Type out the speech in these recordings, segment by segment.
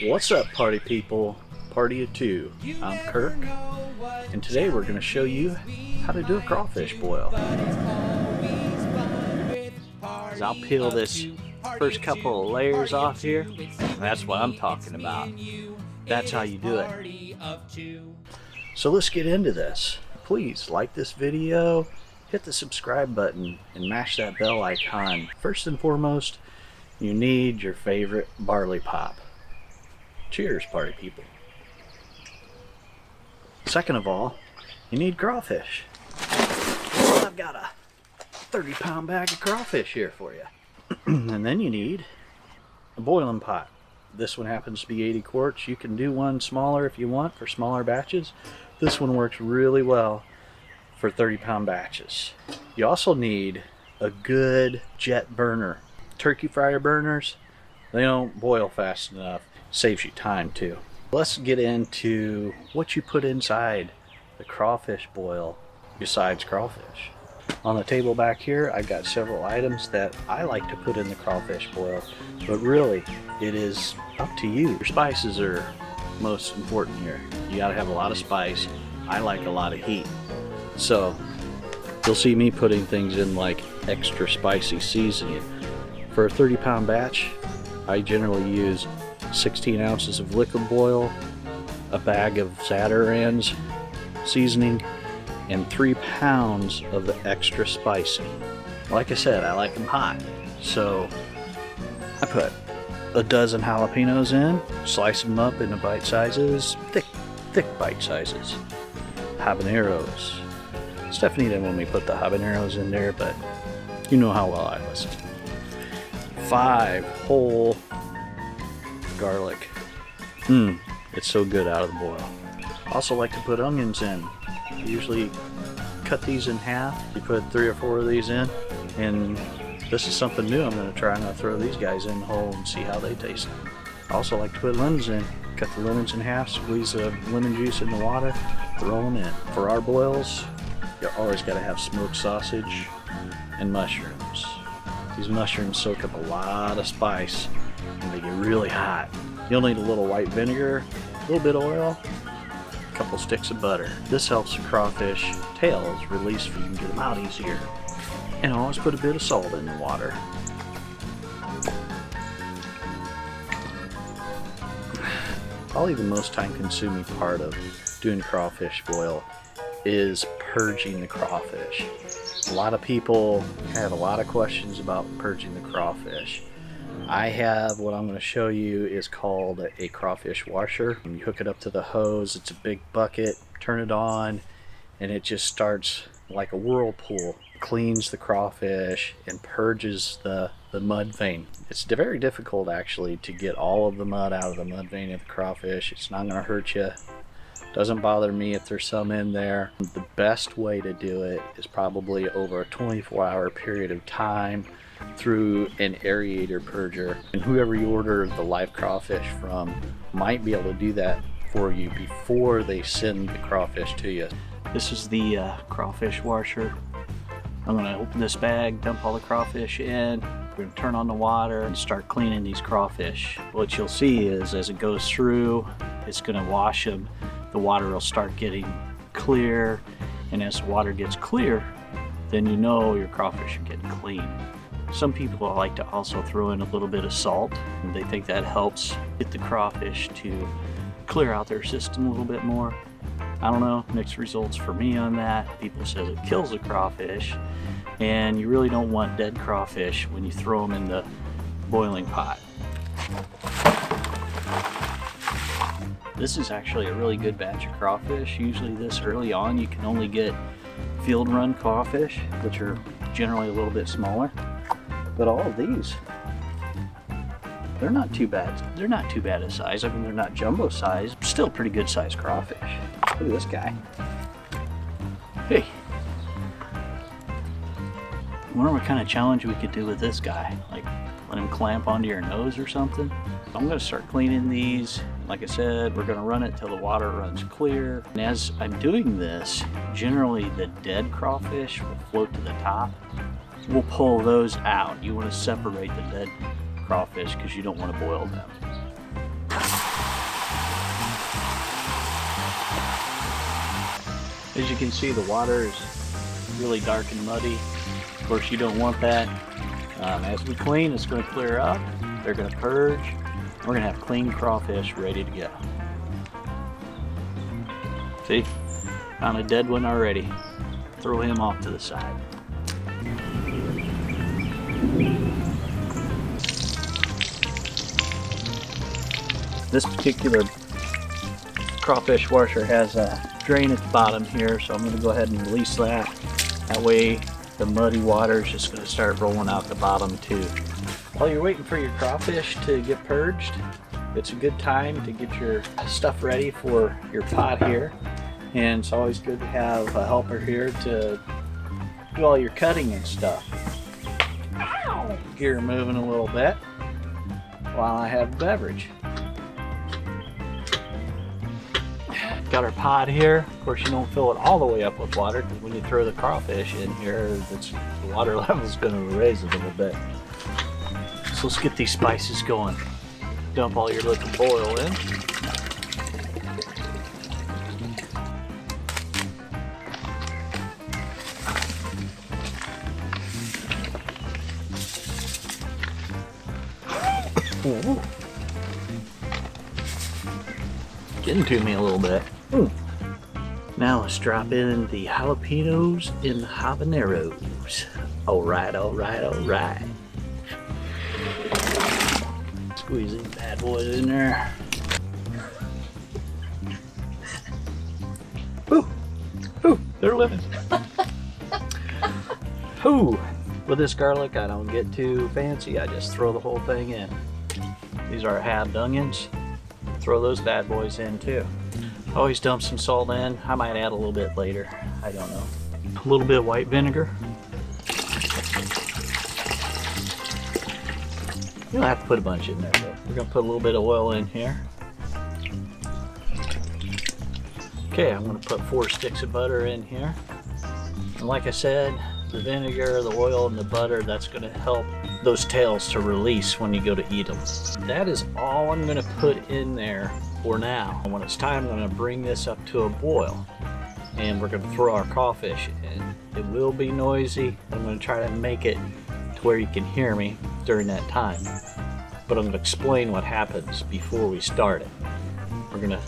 What's up, party people? Party of two. I'm Kirk, and today we're going to show you how to do a crawfish boil. I'll peel this first couple of layers off here. That's what I'm talking about. That's how you do it. So let's get into this. Please like this video, hit the subscribe button, and mash that bell icon. First and foremost, you need your favorite barley pop. Cheers, party people. Second of all, you need crawfish. Well, I've got a 30-pound bag of crawfish here for you. And then you need a boiling pot. This one happens to be 80 quarts. You can do one smaller if you want for smaller batches. This one works really well for 30-pound batches. You also need a good jet burner. Turkey fryer burners, they don't boil fast enough. Saves you time too. Let's get into what you put inside the crawfish boil besides crawfish. On the table back here, I've got several items that I like to put in the crawfish boil, but really, it is up to you. Your spices are most important here. You gotta have a lot of spice. I like a lot of heat. So, you'll see me putting things in like extra spicy seasoning. For a 30-pound batch, I generally use 16 ounces of liquid boil, a bag of Zatarain's seasoning, and 3 pounds of the extra spicy. Like I said, I like them hot, so I put a dozen jalapenos in, slice them up into bite sizes, thick bite sizes. Habaneros. Stephanie didn't want me to put the habaneros in there, but you know how well I listen. 5 whole garlic. It's so good out of the boil. Also like to put onions in. I usually cut these in half. You put 3 or 4 of these in, and this is something new I'm going to try. I'm going to throw these guys in the hole and see how they taste. I also like to put lemons in. Cut the lemons in half, squeeze the lemon juice in the water, throw them in. For our boils, you always got to have smoked sausage and mushrooms. These mushrooms soak up a lot of spice and they get really hot. You'll need a little white vinegar, a little bit of oil, a couple sticks of butter. This helps the crawfish tails release so you can get them out easier. And always put a bit of salt in the water. Probably the most time-consuming part of doing crawfish boil is purging the crawfish. A lot of people have a lot of questions about purging the crawfish. I have what I'm going to show you is called a crawfish washer. When you hook it up to the hose, it's a big bucket, turn it on, and it just starts like a whirlpool. Cleans the crawfish and purges the mud vein. It's very difficult actually to get all of the mud out of the mud vein of the crawfish. It's not going to hurt you. Doesn't bother me if there's some in there. The best way to do it is probably over a 24-hour period of time through an aerator purger. And whoever you order the live crawfish from might be able to do that for you before they send the crawfish to you. This is the crawfish washer. I'm going to open this bag, dump all the crawfish in. We're going to turn on the water and start cleaning these crawfish. What you'll see is as it goes through, it's going to wash them. The water will start getting clear, and as the water gets clear, then you know your crawfish are getting clean. Some people like to also throw in a little bit of salt, and they think that helps get the crawfish to clear out their system a little bit more. I don't know, mixed results for me on that. People say it kills the crawfish, and you really don't want dead crawfish when you throw them in the boiling pot. This is actually a really good batch of crawfish. Usually this early on you can only get field run crawfish, which are generally a little bit smaller. But all of these, they're not too bad. They're not too bad a size. I mean, they're not jumbo size, still pretty good sized crawfish. Look at this guy. Hey. I wonder what kind of challenge we could do with this guy. Like let him clamp onto your nose or something. I'm gonna start cleaning these. Like I said, we're gonna run it till the water runs clear. And as I'm doing this, generally the dead crawfish will float to the top. We'll pull those out. You wanna separate the dead crawfish because you don't want to boil them. As you can see, the water is really dark and muddy. Of course, you don't want that. As we clean, it's going to clear up. They're going to purge. We're going to have clean crawfish ready to go. See? Found a dead one already. Throw him off to the side. This particular crawfish washer has a drain at the bottom here, so I'm going to go ahead and release that. That way the muddy water is just going to start rolling out the bottom too. While you're waiting for your crawfish to get purged, it's a good time to get your stuff ready for your pot here. And it's always good to have a helper here to do all your cutting and stuff. Gear moving a little bit while I have a beverage. Got our pot here. Of course, you don't fill it all the way up with water, because when you throw the crawfish in here, the water level is going to raise a little bit. So let's get these spices going. Dump all your liquid boil in. Ooh. Getting to me a little bit. Ooh. Now let's drop in the jalapenos and the habaneros. Alright, alright, alright. Squeeze these bad boys in there. Ooh, ooh, they're living. Ooh, with this garlic, I don't get too fancy. I just throw the whole thing in. These are halved onions. Throw those bad boys in too. Always dump some salt in. I might add a little bit later. I don't know. A little bit of white vinegar. You don't have to put a bunch in there, but we're gonna put a little bit of oil in here. Okay, I'm gonna put 4 sticks of butter in here. And like I said, the vinegar, the oil, and the butter, that's gonna help those tails to release when you go to eat them. That is all I'm gonna put in there for now. And when it's time, I'm gonna bring this up to a boil. And we're gonna throw our crawfish in. It will be noisy. I'm gonna try to make it to where you can hear me during that time. But I'm gonna explain what happens before we start it. We're gonna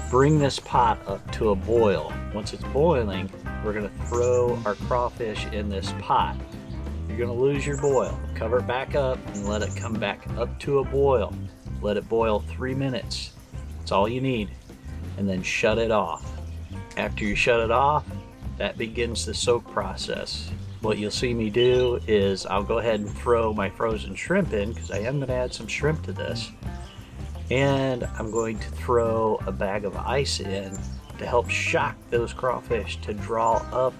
bring this pot up to a boil. Once it's boiling, we're gonna throw our crawfish in this pot. You're gonna lose your boil. Cover it back up and let it come back up to a boil. Let it boil 3 minutes. That's all you need. And then shut it off. After you shut it off, that begins the soak process. What you'll see me do is I'll go ahead and throw my frozen shrimp in, because I am gonna add some shrimp to this. And I'm going to throw a bag of ice in to help shock those crawfish to draw up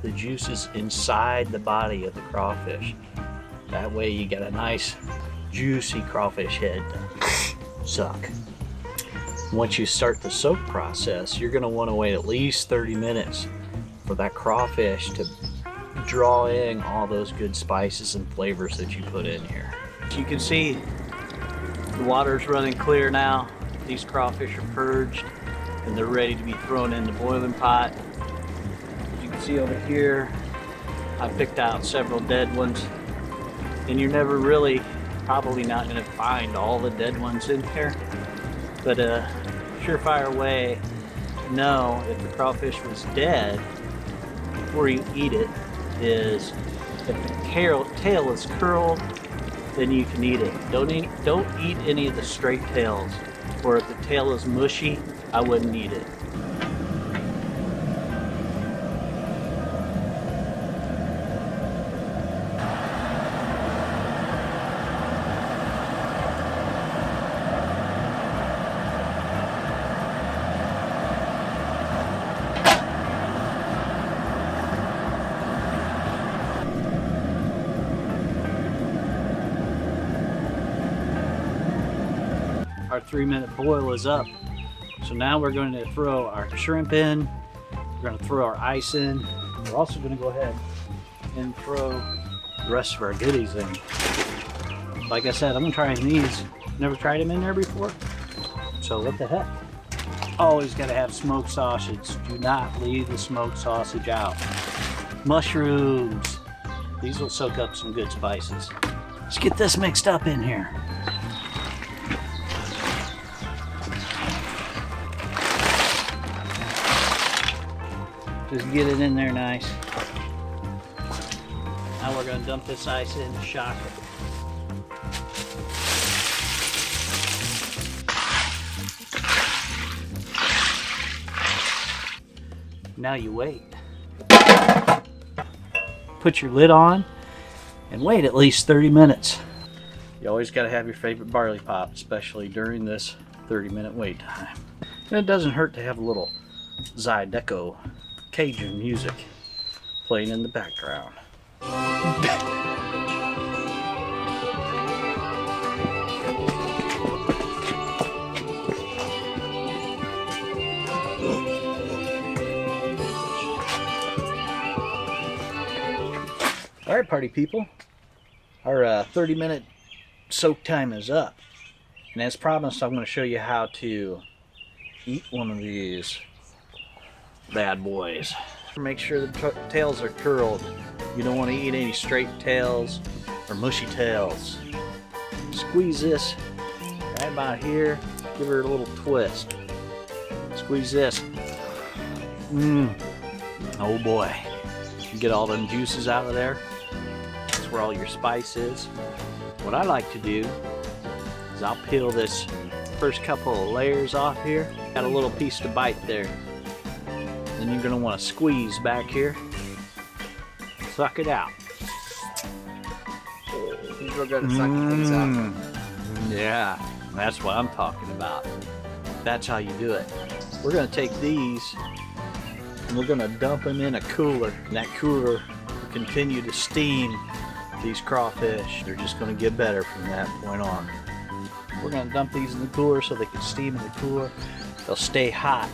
the juices inside the body of the crawfish. That way you get a nice juicy crawfish head to suck. Once you start the soak process, you're gonna wanna wait at least 30 minutes for that crawfish to draw in all those good spices and flavors that you put in here. As you can see, the water's running clear now. These crawfish are purged and they're ready to be thrown in the boiling pot. As you can see over here, I picked out several dead ones, and you're never really, probably not going to find all the dead ones in here, but a surefire way to know if the crawfish was dead before you eat it is if the tail is curled, then you can eat it. Don't eat any of the straight tails, or if the tail is mushy, I wouldn't eat it. Our 3-minute boil is up. So now we're going to throw our shrimp in. We're going to throw our ice in. We're also going to go ahead and throw the rest of our goodies in. Like I said, I'm going to try these. Never tried them in there before. So what the heck? Always got to have smoked sausage. Do not leave the smoked sausage out. Mushrooms. These will soak up some good spices. Let's get this mixed up in here. Just get it in there nice. Now we're going to dump this ice in and shock it. Now you wait. Put your lid on and wait at least 30 minutes. You always got to have your favorite barley pop, especially during this 30-minute wait time. And it doesn't hurt to have a little Zydeco Cajun music playing in the background. Alright, party people, our 30-minute soak time is up, and as promised I'm going to show you how to eat one of these bad boys. Make sure the tails are curled. You don't want to eat any straight tails or mushy tails. Squeeze this right about here, give her a little twist. Squeeze this. Oh boy, you get all them juices out of there. Where all your spice is. What I like to do is I'll peel this first couple of layers off here. Got a little piece to bite there. Then you're going to want to squeeze back here. Suck it out. We're going to suck things out. Yeah, that's what I'm talking about. That's how you do it. We're going to take these and we're going to dump them in a cooler. And that cooler will continue to steam these crawfish. They're just going to get better from that point on. We're going to dump these in the cooler so they can steam in the cooler. They'll stay hot.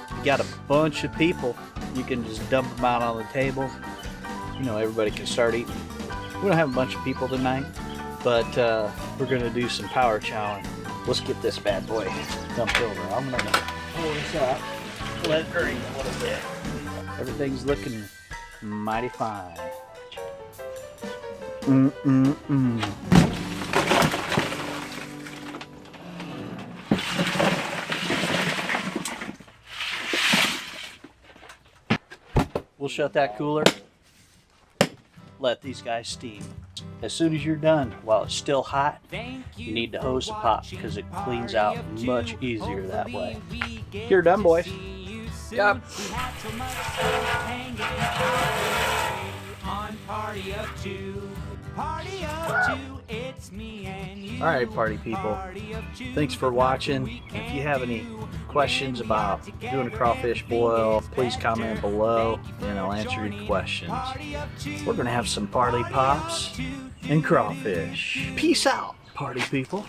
If you got a bunch of people, you can just dump them out on the table. You know, everybody can start eating. We don't have a bunch of people tonight, but we're going to do some power chowing. Let's get this bad boy dumped over. I'm going to pull this up, let it drain a little bit. Everything's looking mighty fine. We'll shut that cooler. Let these guys steam. As soon as you're done, while it's still hot, you need to hose the pot because it cleans out much easier that way. You're done, boys. Yep. Alright, party people, thanks for watching. If you have any questions about doing a crawfish boil, please comment below and I'll answer your questions. We're going to have some party pops and crawfish. Peace out, party people.